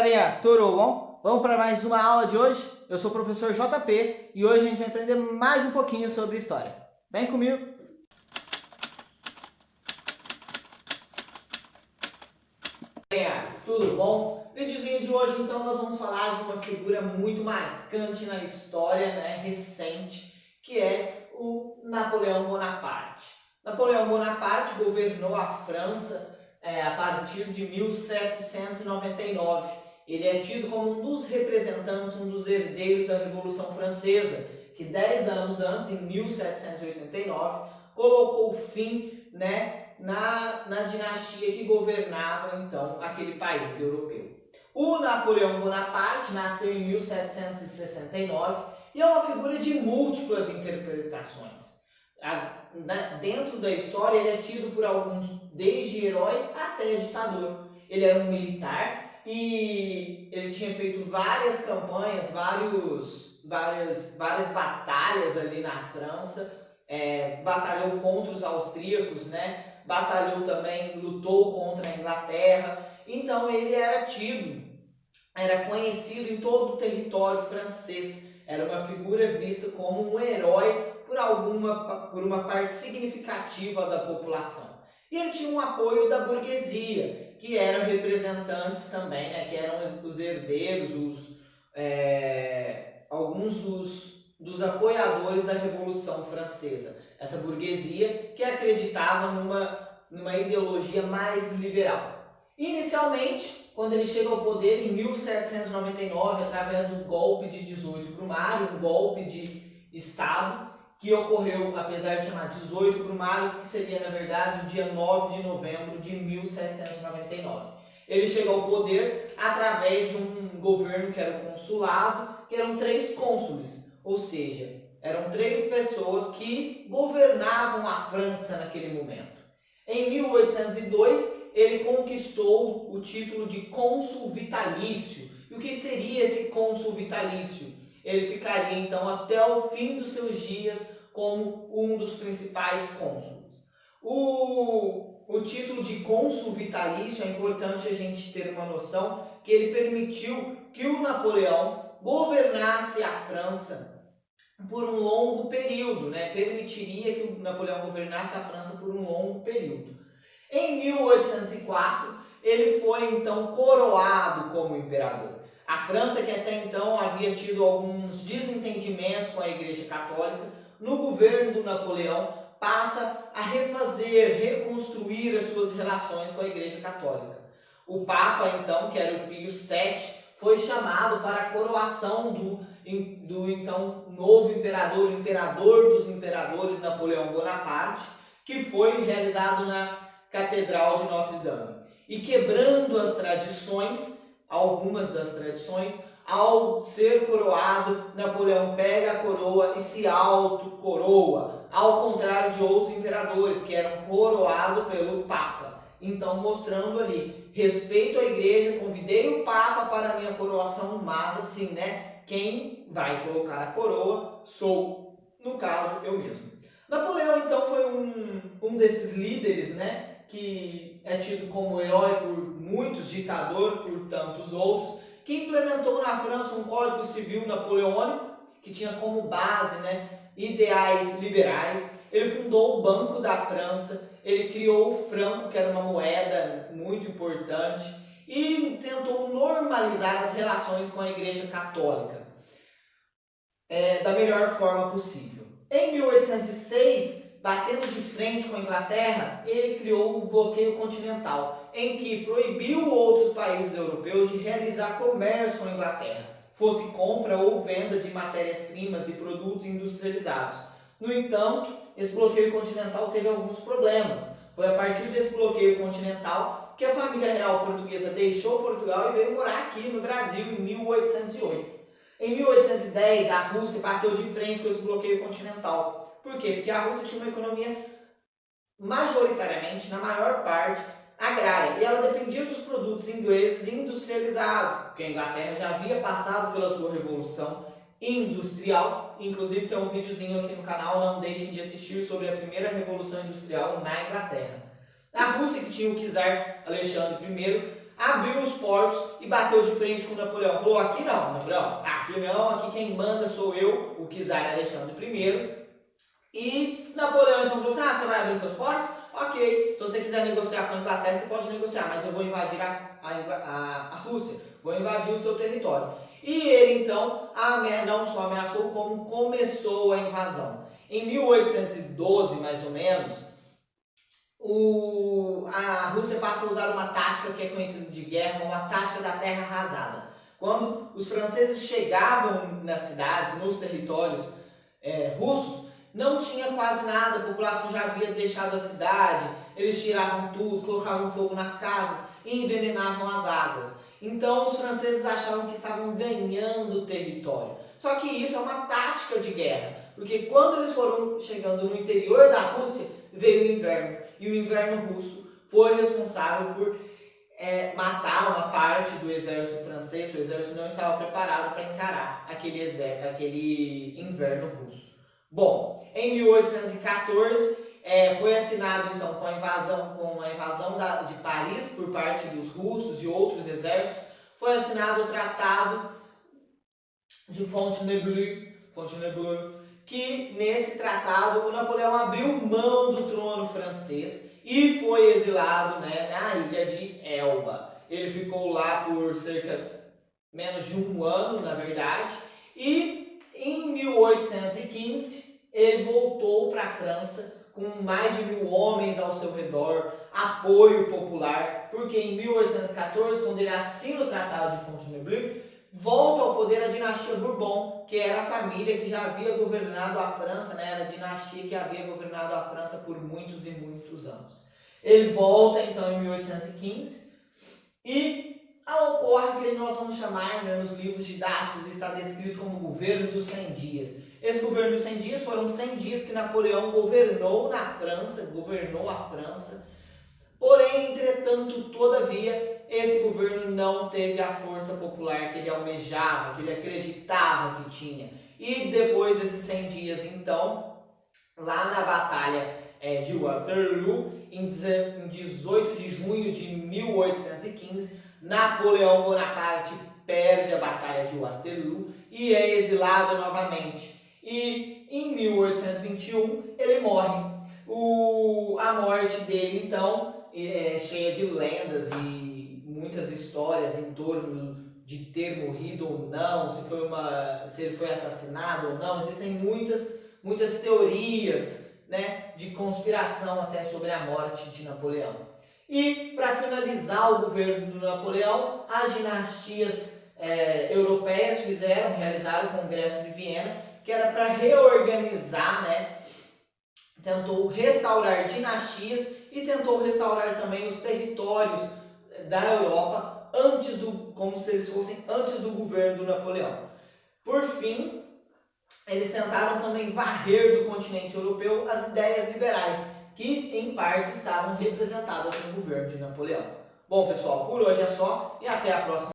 galerinha, tudo bom? Vamos para mais uma aula de hoje. Eu sou o professor JP e hoje a gente vai aprender mais um pouquinho sobre história. Vem comigo! Galerinha, tudo bom? No videozinho de hoje, então, nós vamos falar de uma figura muito marcante na história, recente, que é o Napoleão Bonaparte. Napoleão Bonaparte governou a França a partir de 1799. Ele é tido como um dos representantes, um dos herdeiros da Revolução Francesa, que 10 anos antes, em 1789, colocou fim na dinastia que governava então aquele país europeu. O Napoleão Bonaparte nasceu em 1769 e é uma figura de múltiplas interpretações. Dentro da história ele é tido por alguns desde herói até ditador. Ele era um militar e ele tinha feito várias campanhas, várias batalhas ali na França, batalhou contra os austríacos, batalhou também, lutou contra a Inglaterra. Então ele era conhecido em todo o território francês, era uma figura vista como um herói por uma parte significativa da população. E ele tinha um apoio da burguesia, que eram representantes também, que eram os herdeiros, alguns dos apoiadores da Revolução Francesa. Essa burguesia que acreditava numa ideologia mais liberal. Inicialmente, quando ele chega ao poder em 1799, através do golpe de 18 Brumário, um golpe de Estado, que ocorreu, apesar de chamar 18 Brumário, que seria, na verdade, o dia 9 de novembro de 1799. Ele chega ao poder através de um governo que era o consulado, que eram 3 cônsules, ou seja, eram 3 pessoas que governavam a França naquele momento. Em 1802, ele conquistou o título de cônsul vitalício. E o que seria esse cônsul vitalício? Ele ficaria então até o fim dos seus dias como um dos principais cônsules. O título de cônsul vitalício é importante a gente ter uma noção que ele permitiu que o Napoleão governasse a França por um longo período, permitiria que o Napoleão governasse a França por um longo período. Em 1804, ele foi então coroado como imperador. A França, que até então havia tido alguns desentendimentos com a Igreja Católica, no governo do Napoleão passa a reconstruir as suas relações com a Igreja Católica. O Papa, então, que era o Pio VII, foi chamado para a coroação do então novo imperador, o imperador dos imperadores, Napoleão Bonaparte, que foi realizado na Catedral de Notre Dame. E quebrando as tradições, algumas das tradições, ao ser coroado, Napoleão pega a coroa e se autocoroa, ao contrário de outros imperadores que eram coroados pelo Papa. Então, mostrando ali, respeito à igreja, convidei o Papa para a minha coroação, mas assim, quem vai colocar a coroa sou, no caso, eu mesmo. Napoleão, então, foi um desses líderes, que é tido como herói por muitos, ditador por tantos outros, que implementou na França um código civil napoleônico, que tinha como base ideais liberais. Ele fundou o Banco da França, ele criou o franco, que era uma moeda muito importante, e tentou normalizar as relações com a Igreja Católica da melhor forma possível. Em 1806, batendo de frente com a Inglaterra, ele criou o bloqueio continental, em que proibiu outros países europeus de realizar comércio com a Inglaterra, fosse compra ou venda de matérias-primas e produtos industrializados. No entanto, esse bloqueio continental teve alguns problemas. Foi a partir desse bloqueio continental que a família real portuguesa deixou Portugal e veio morar aqui no Brasil em 1808. Em 1810, a Rússia bateu de frente com esse bloqueio continental. Por quê? Porque a Rússia tinha uma economia majoritariamente, na maior parte, agrária. E ela dependia dos produtos ingleses industrializados, porque a Inglaterra já havia passado pela sua revolução industrial. Inclusive tem um videozinho aqui no canal, não deixem de assistir, sobre a primeira revolução industrial na Inglaterra. A Rússia, que tinha o czar Alexandre I, abriu os portos e bateu de frente com Napoleão. Falou, aqui não, Napoleão, aqui não, aqui quem manda sou eu, o czar Alexandre I. E Napoleão então falou assim, você vai abrir seus portos? Ok, se você quiser negociar com a Inglaterra, você pode negociar, mas eu vou invadir a Rússia, vou invadir o seu território. E ele então não só ameaçou, como começou a invasão. Em 1812, mais ou menos, a Rússia passa a usar uma tática que é conhecida de guerra, uma tática da terra arrasada. Quando os franceses chegavam nas cidades, nos territórios russos, não tinha quase nada, a população já havia deixado a cidade, eles tiravam tudo, colocavam fogo nas casas e envenenavam as águas. Então os franceses achavam que estavam ganhando o território. Só que isso é uma tática de guerra, porque quando eles foram chegando no interior da Rússia, veio o inverno. E o inverno russo foi responsável por matar uma parte do exército francês. O exército não estava preparado para encarar aquele inverno russo. Bom, em 1814 foi assinado então com a invasão de Paris por parte dos russos e outros exércitos, foi assinado o Tratado de Fontainebleau, que nesse tratado o Napoleão abriu mão do trono francês e foi exilado, na ilha de Elba. Ele ficou lá por menos de um ano, na verdade, e em 1815 ele voltou para a França com mais de 1000 homens ao seu redor, apoio popular, porque em 1814, quando ele assina o Tratado de Fontainebleau, volta ao poder a dinastia Bourbon, que era a família que já havia governado a França, era a dinastia que havia governado a França por muitos e muitos anos. Ele volta então em 1815 e ocorre que nós vamos chamar, nos livros didáticos, está descrito como o governo dos 100 dias. Esse governo dos 100 dias foram 100 dias que Napoleão governou a França, porém, entretanto, todavia, esse governo não teve a força popular que ele almejava, que ele acreditava que tinha. E depois desses 100 dias, então, lá na Batalha de Waterloo, em 18 de junho de 1815, Napoleão Bonaparte perde a Batalha de Waterloo e é exilado novamente. E em 1821 ele morre. A morte dele, então, é cheia de lendas e muitas histórias em torno de ter morrido ou não, se ele foi assassinado ou não. Existem muitas teorias, de conspiração até sobre a morte de Napoleão. E para finalizar o governo do Napoleão, as dinastias europeias realizaram o Congresso de Viena, que era para reorganizar, tentou restaurar dinastias e tentou restaurar também os territórios da Europa como se eles fossem antes do governo do Napoleão. Por fim, eles tentaram também varrer do continente europeu as ideias liberais, que em parte estavam representadas no governo de Napoleão. Bom, pessoal, por hoje é só e até a próxima.